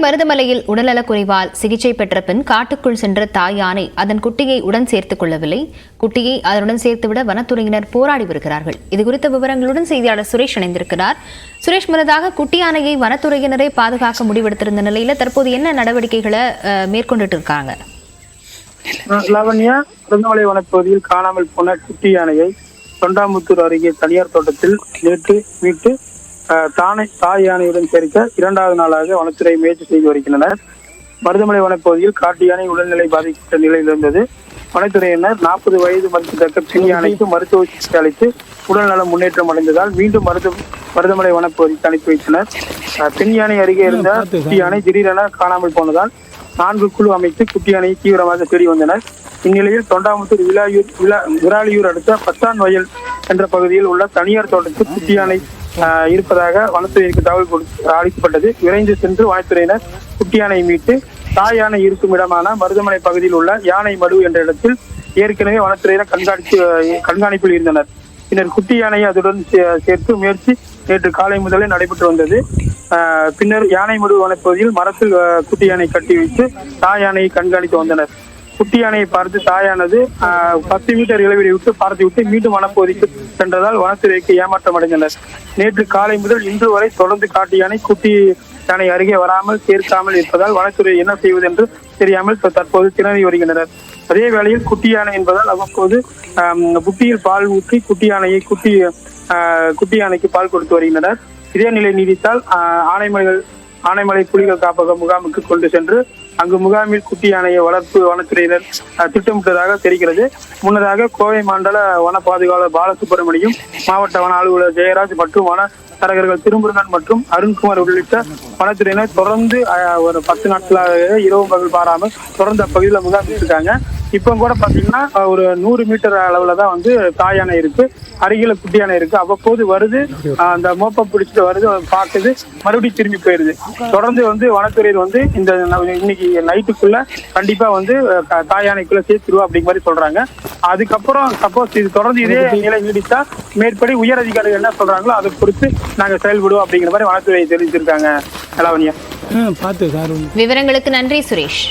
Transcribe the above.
மருதமலையில் உடல்நலக்குறைவால் சிகிச்சை பெற்ற பின் காட்டுக்குள் சென்ற தாய் யானை அதன் குட்டியை உடன் சேர்த்துக் கொள்ளவில்லை. குட்டியை அதனுடன் சேர்த்துவிட வனத்துறையினர் போராடி வருகிறார்கள். இதுகுறித்த விவரங்களுடன் செய்தியாளர் சுரேஷ் இணைந்திருக்கிறார். சுரேஷ், முன்னதாக குட்டி யானையை வனத்துறையினரை பாதுகாக்க முடிவெடுத்திருந்த நிலையில தற்போது என்ன நடவடிக்கைகளை மேற்கொண்டுட்டு இருக்காங்க? லாவண்யா, மருதமலை வனப்பகுதியில் காணாமல் போன குட்டி யானையை தொண்டாமுத்தூர் அருகே தனியார் தோட்டத்தில் நேற்று மீட்டு தாய் யானையுடன் சேர்க்க 2வது நாளாக வனத்துறை முயற்சி செய்து வருகின்றனர். மருதமலை வனப்பகுதியில் காட்டு யானை உடல்நிலை பாதிக்கப்பட்ட நிலையில் இருந்தது. வனத்துறையினர் 40 வயது மதிக்கத்தக்க பெண் யானைக்கு மருத்துவ சிகிச்சை அளித்து உடல்நலம் முன்னேற்றம் அடைந்ததால் மீண்டும் மருதமலை வனப்பகுதிக்கு அனுப்பி வைத்தனர். பெண் யானை அருகே இருந்த குட்டி யானை திடீரென காணாமல் போனதால் 4 குழு அமைத்து குட்டி யானையை தீவிரமாக தேடி வந்தனர். இந்நிலையில் தொண்டாமுத்தூர் விராலியூர் அடுத்த பத்தான் வயல் என்ற பகுதியில் உள்ள தனியார் தோட்டத்தில் குட்டி யானை இருப்பதாக வனத்துறைக்கு தகவல் அளிக்கப்பட்டது. விரைந்து சென்று வனத்துறையினர் குட்டி யானை மீட்டு தாய் யானை இருக்கும் இடமான மருதமலை பகுதியில் உள்ள யானை மடு என்ற இடத்தில் ஏற்கனவே வனத்துறையினர் கண்காணிப்பில் இருந்தனர். பின்னர் குட்டி யானையை அதுடன் சேர்த்து முயற்சி நேற்று காலை முதலே நடைபெற்று வந்தது. பின்னர் யானை மடு வனப்பகுதியில் மரத்தில் குட்டி யானை கட்டி வைத்து தாய் யானையை கண்காணித்து வந்தனர். குட்டி யானையை பார்த்து தாயானது 10 மீட்டர் இடைவெளி விட்டு பார்த்துவிட்டு மீண்டும் வனப்பகுதிக்கு சென்றதால் வனத்துறைக்கு ஏமாற்றம் அடைந்தனர். நேற்று காலை முதல் இன்று வரை தொடர்ந்து காட்டு யானை குட்டி யானை அருகே வராமல் சேர்க்காமல் இருப்பதால் வனத்துறை என்ன செய்வது என்று தெரியாமல் தற்போது திணறி வருகின்றனர். அதே வேளையில் குட்டி யானை என்பதால் அவ்வப்போது புட்டியில் பால் ஊற்றி குட்டி யானைக்கு பால் கொடுத்து வருகின்றனர். இதே நிலை நீடித்தால் ஆனைமலை புலிகள் காப்பக முகாமுக்கு கொண்டு சென்று அங்கு முகாமில் குட்டி யானையை வளர்ப்பு வனத்துறையினர் திட்டமிட்டதாக தெரிகிறது. முன்னதாக கோவை மண்டல வன பாதுகாவலர் பாலசுப்ரமணியம், மாவட்ட வன அலுவலர் ஜெயராஜ் மற்றும் வன தரகர்கள் திருமுருகன் மற்றும் அருண்குமார் உள்ளிட்ட வனத்துறையினர் தொடர்ந்து ஒரு 10 நாட்களாக இரவு பகல் பாராமல் தொடர்ந்து அப்பகுதியில் முகாமிட்டிருக்காங்க. இப்போ கூட பாத்தீங்கன்னா ஒரு 100 மீட்டர் அளவுல தான் தாய் யானை இருக்கு, அருகில குட்டி யானை இருக்கு. அவ்வப்போது வருது, அந்த மோப்ப பிடிச்சிட்டு வருது, பார்க்குது, மறுபடியும் திரும்பி போயிருது. தொடர்ந்து வனத்துறையில் இந்த இன்னைக்கு நைட்டுக்குள்ள கண்டிப்பா தாய் யானைக்குள்ள சேர்த்துருவோம் அப்படிங்கிற மாதிரி சொல்றாங்க. அதுக்கப்புறம் சப்போஸ் இது தொடர்ந்து இதே நிலை நீடித்தா மேற்படி உயர் அதிகாரிகள் என்ன சொல்றாங்களோ அதை குறித்து நாங்க செயல்படுவோம் அப்படிங்கிற மாதிரி வனத்துறை தெரிவிச்சிருக்காங்க. லாவண்யா, விவரங்களுக்கு நன்றி சுரேஷ்.